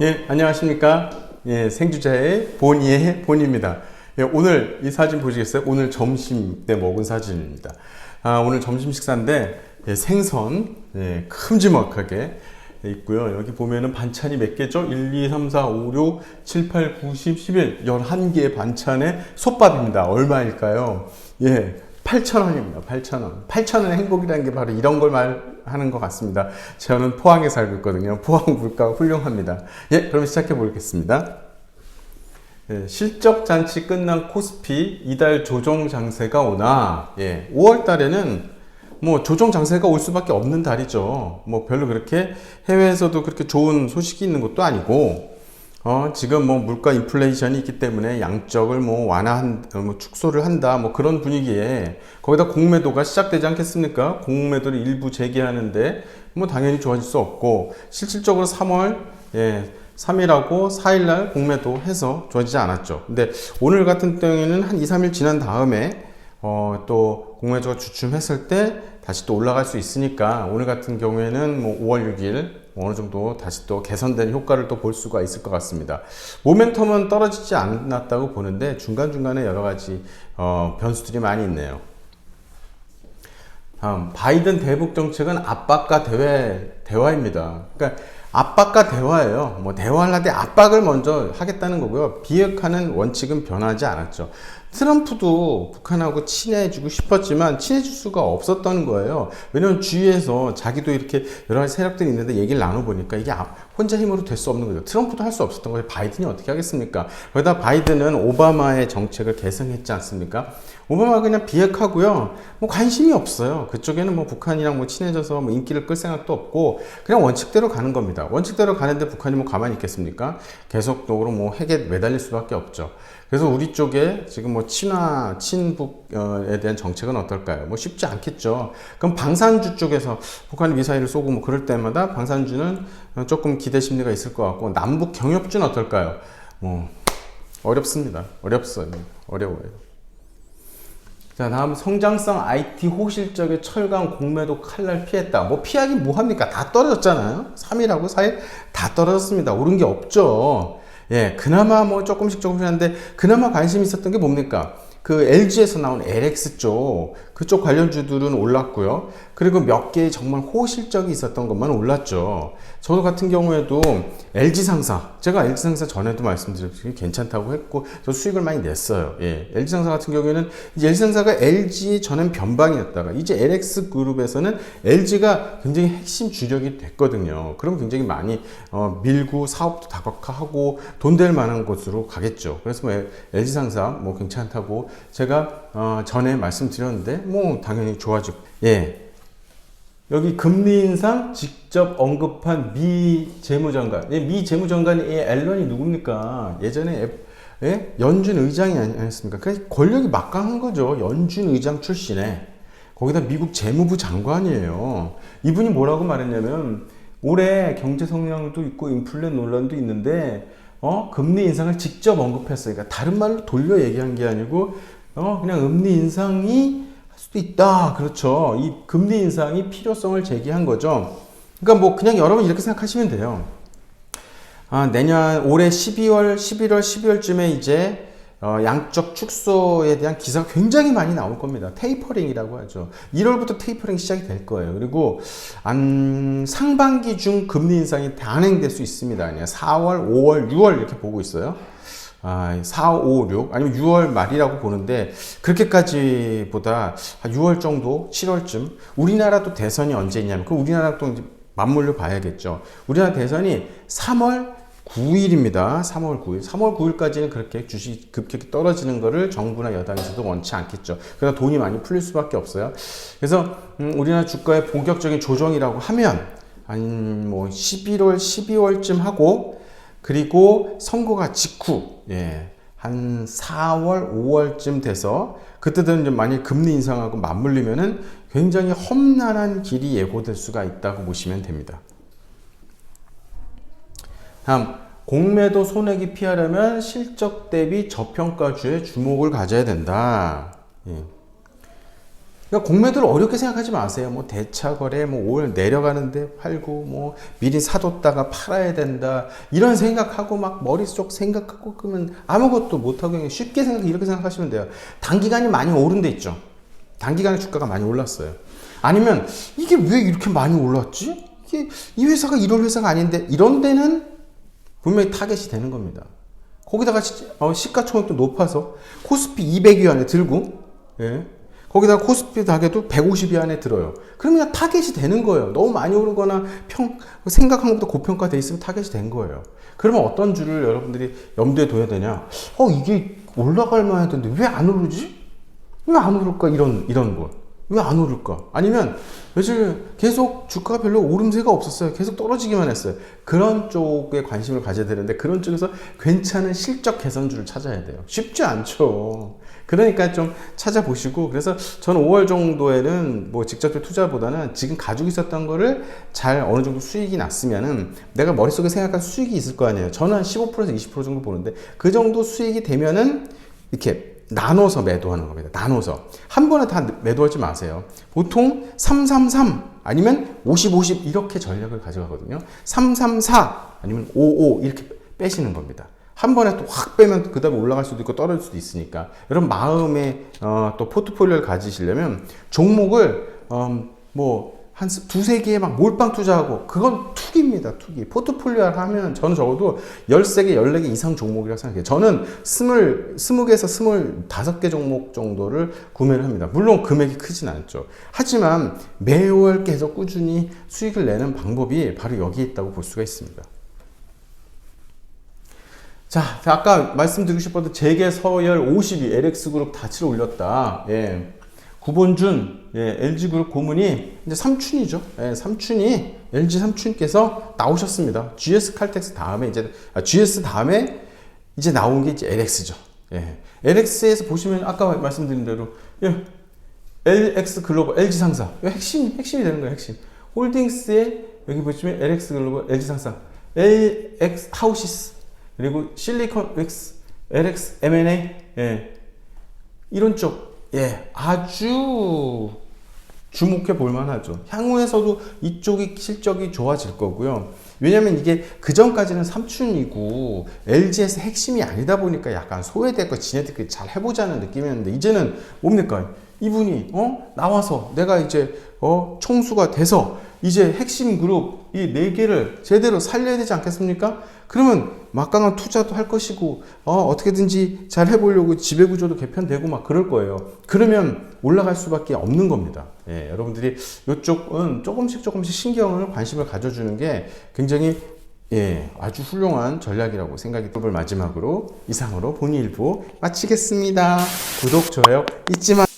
예, 안녕하십니까. 예, 생주자의 본이의 본입니다. 예, 오늘 이 사진 보시겠어요? 오늘 점심 때 먹은 사진입니다. 오늘 점심 식사인데, 예, 생선, 예, 큼지막하게 있고요. 여기 보면은 반찬이 몇 개죠? 1, 2, 3, 4, 5, 6, 7, 8, 9, 10, 11, 11개의 반찬에 솥밥입니다. 얼마일까요? 예, 8,000원입니다. 8,000원. 8,000원의 행복이라는 게 바로 이런 걸 말하는 것 같습니다. 저는 포항에 살고 있거든요. 포항 물가가 훌륭합니다. 예, 그럼 시작해 보겠습니다. 예, 실적 잔치 끝난 코스피 이달 조정 장세가 오나, 예, 5월 달에는 뭐 조정 장세가 올 수밖에 없는 달이죠. 뭐 별로 그렇게 해외에서도 그렇게 좋은 소식이 있는 것도 아니고, 지금 뭐 물가 인플레이션이 있기 때문에 양적을 뭐 뭐 축소를 한다, 뭐 그런 분위기에 거기다 공매도가 시작되지 않겠습니까? 공매도를 일부 재개하는데 뭐 당연히 좋아질 수 없고, 실질적으로 3월, 예, 3일하고 4일날 공매도 해서 좋아지지 않았죠. 근데 오늘 같은 경우에는 한 2, 3일 지난 다음에 또 공매도가 주춤했을 때 다시 또 올라갈 수 있으니까, 오늘 같은 경우에는 뭐 5월 6일 어느 정도 다시 또 개선된 효과를 또 볼 수가 있을 것 같습니다. 모멘텀은 떨어지지 않았다고 보는데 중간중간에 여러 가지 변수들이 많이 있네요. 다음, 바이든 대북 정책은 압박과 대화입니다. 그러니까 압박과 대화예요. 뭐 대화를 때 압박을 먼저 하겠다는 거고요. 비핵화는 원칙은 변하지 않았죠. 트럼프도 북한하고 친해지고 싶었지만 친해질 수가 없었던 거예요. 왜냐면 주위에서 자기도 이렇게 여러 가지 세력들이 있는데 얘기를 나눠보니까 이게 혼자 힘으로 될 수 없는 거죠. 트럼프도 할 수 없었던 거예요. 바이든이 어떻게 하겠습니까? 거기다 바이든은 오바마의 정책을 계승했지 않습니까? 오바마가 그냥 비핵화고요. 뭐 관심이 없어요. 그쪽에는 뭐 북한이랑 뭐 친해져서 뭐 인기를 끌 생각도 없고 그냥 원칙대로 가는 겁니다. 원칙대로 가는데 북한이 뭐 가만히 있겠습니까? 계속적으로 뭐 핵에 매달릴 수밖에 없죠. 그래서 우리 쪽에 지금 뭐 친북에 대한 정책은 어떨까요? 뭐 쉽지 않겠죠. 그럼 방산주 쪽에서 북한이 미사일을 쏘고 뭐 그럴 때마다 방산주는 조금 기대 심리가 있을 것 같고, 남북 경협주는 어떨까요? 뭐 어렵습니다. 어려워요. 자, 다음, 성장성 IT 호실적의 철강 공매도 칼날 피했다. 뭐 피하긴 뭐합니까? 다 떨어졌잖아요. 3일하고 4일 다 떨어졌습니다. 오른 게 없죠. 예, 그나마 뭐 조금씩 하는데, 그나마 관심 있었던 게 뭡니까? 그 LG에서 나온 LX 그쪽 관련주들은 올랐고요. 그리고 몇 개의 정말 호실적이 있었던 것만 올랐죠. 저도 같은 경우에도 LG상사, 제가 LG상사 전에도 말씀드렸듯이 괜찮다고 했고, 저 수익을 많이 냈어요. 예, LG상사 같은 경우에는 이제 LG상사가 LG 전엔 변방이었다가 이제 LX그룹에서는 LG가 굉장히 핵심 주력이 됐거든요. 그럼 굉장히 많이 밀고 사업도 다각화하고 돈 될 만한 곳으로 가겠죠. 그래서 뭐 LG상사 뭐 괜찮다고 제가 전에 말씀드렸는데 뭐 당연히 좋아지고, 예. 여기 금리 인상 직접 언급한 미 재무장관. 미 재무장관이 앨런이 누굽니까? 예전에 연준 의장이 아니었습니까? 그 권력이 막강한 거죠. 연준 의장 출신에. 거기다 미국 재무부 장관이에요. 이분이 뭐라고 말했냐면, 올해 경제 성장도 있고 인플레 논란도 있는데 금리 인상을 직접 언급했어요. 그러니까 다른 말로 돌려 얘기한 게 아니고 그냥 금리 인상이 수도 있다. 그렇죠. 이 금리 인상이 필요성을 제기한 거죠. 그러니까 뭐 그냥 여러분 이렇게 생각하시면 돼요. 올해 12월, 11월, 12월쯤에 이제 양적 축소에 대한 기사가 굉장히 많이 나올 겁니다. 테이퍼링이라고 하죠. 1월부터 테이퍼링 시작이 될 거예요. 그리고 상반기 중 금리 인상이 단행될 수 있습니다. 그냥 4월, 5월, 6월 이렇게 보고 있어요. 4, 5, 6 아니면 6월 말이라고 보는데, 그렇게까지보다 6월 정도, 7월쯤. 우리나라도 대선이 언제 있냐면, 그 우리나라 또 이제 맞물려 봐야겠죠. 우리나라 대선이 3월 9일입니다. 3월 9일. 3월 9일까지는 그렇게 주식 급격히 떨어지는 거를 정부나 여당에서도 원치 않겠죠. 그래서 돈이 많이 풀릴 수밖에 없어요. 그래서 우리나라 주가의 본격적인 조정이라고 하면 한 뭐 11월, 12월쯤 하고, 그리고 선거가 직후, 예, 한 4월, 5월쯤 돼서 그때는 좀 만약 금리 인상하고 맞물리면은 굉장히 험난한 길이 예고될 수가 있다고 보시면 됩니다. 다음, 공매도 손해기 피하려면 실적 대비 저평가주에 주목을 가져야 된다. 예. 그러니까 공매도를 어렵게 생각하지 마세요. 뭐 대차 거래, 뭐 올 내려가는데 팔고, 뭐 미리 사뒀다가 팔아야 된다 이런 생각하고 막 머릿속 생각하고 그러면 아무것도 못하고 그냥 쉽게 이렇게 생각하시면 돼요. 단기간이 많이 오른 데 있죠. 단기간에 주가가 많이 올랐어요. 아니면 이게 왜 이렇게 많이 올랐지? 이게 이 회사가 이런 회사가 아닌데 이런 데는 분명히 타겟이 되는 겁니다. 거기다가 시가총액도 높아서 코스피 200위 안에 들고, 예. 거기다가 코스피 가격도 150위 안에 들어요. 그러면 타겟이 되는 거예요. 너무 많이 오르거나 생각한 것보다 고평가돼 있으면 타겟이 된 거예요. 그러면 어떤 줄을 여러분들이 염두에 둬야 되냐? 이게 올라갈 만해야 되는데 왜 안 오르지? 왜 안 오를까? 이런 거. 왜 안 오를까? 아니면 며칠 계속 주가가 별로 오름세가 없었어요. 계속 떨어지기만 했어요. 그런 쪽에 관심을 가져야 되는데 그런 쪽에서 괜찮은 실적 개선주를 찾아야 돼요. 쉽지 않죠. 그러니까 좀 찾아보시고, 그래서 저는 5월 정도에는 뭐 직접적 투자보다는 지금 가지고 있었던 거를 잘 어느 정도 수익이 났으면은 내가 머릿속에 생각한 수익이 있을 거 아니에요. 저는 한 15%에서 20% 정도 보는데 그 정도 수익이 되면은 이렇게 나눠서 매도하는 겁니다. 나눠서. 한 번에 다 매도하지 마세요. 보통 333 아니면 50, 50 이렇게 전략을 가져가거든요. 334 아니면 55 이렇게 빼시는 겁니다. 한 번에 또 확 빼면 그 다음에 올라갈 수도 있고 떨어질 수도 있으니까 여러분 마음에 또 포트폴리오를 가지시려면 종목을 뭐 한 두세 개에 막 몰빵 투자하고 그건 투기입니다. 투기. 포트폴리오를 하면 저는 적어도 13개, 14개 이상 종목이라고 생각해요. 저는 20개에서 25개 종목 정도를 구매를 합니다. 물론 금액이 크진 않죠. 하지만 매월 계속 꾸준히 수익을 내는 방법이 바로 여기에 있다고 볼 수가 있습니다. 자, 아까 말씀드리고 싶었던 재계 서열 50위 LX그룹 다 치러 올렸다. 예. 구본준, 예, LG그룹 고문이 이제 삼촌이죠. 예, 삼촌이 LG 삼촌께서 나오셨습니다. GS칼텍스 다음에 GS 다음에 이제 나온 게 이제 LX죠. 예. LX에서 보시면 아까 말씀드린 대로 예, LX 글로벌 LG 상사 핵심이 되는 거예요. 핵심. 홀딩스에 여기 보시면 LX 글로벌 LG 상사, LX 하우시스 그리고 실리콘 윅스, LX M&A 예. 이런 쪽 아주 주목해 볼 만하죠. 향후에서도 이쪽이 실적이 좋아질 거고요. 왜냐면 이게 그 전까지는 삼촌이고 LG에서 핵심이 아니다 보니까 약간 소외됐고 지네들끼리 잘 해보자는 느낌이었는데 이제는 뭡니까? 이분이 나와서 내가 이제 총수가 돼서 이제 핵심 그룹 이 4개를 제대로 살려야 되지 않겠습니까? 그러면 막강한 투자도 할 것이고 어떻게든지 잘 해보려고 지배구조도 개편되고 막 그럴 거예요. 그러면 올라갈 수밖에 없는 겁니다. 예, 여러분들이 이쪽은 조금씩 신경을 관심을 가져주는 게 굉장히 아주 훌륭한 전략이라고 생각이 들고 마지막으로 이상으로 본의 일부 마치겠습니다. 구독, 좋아요 잊지 마.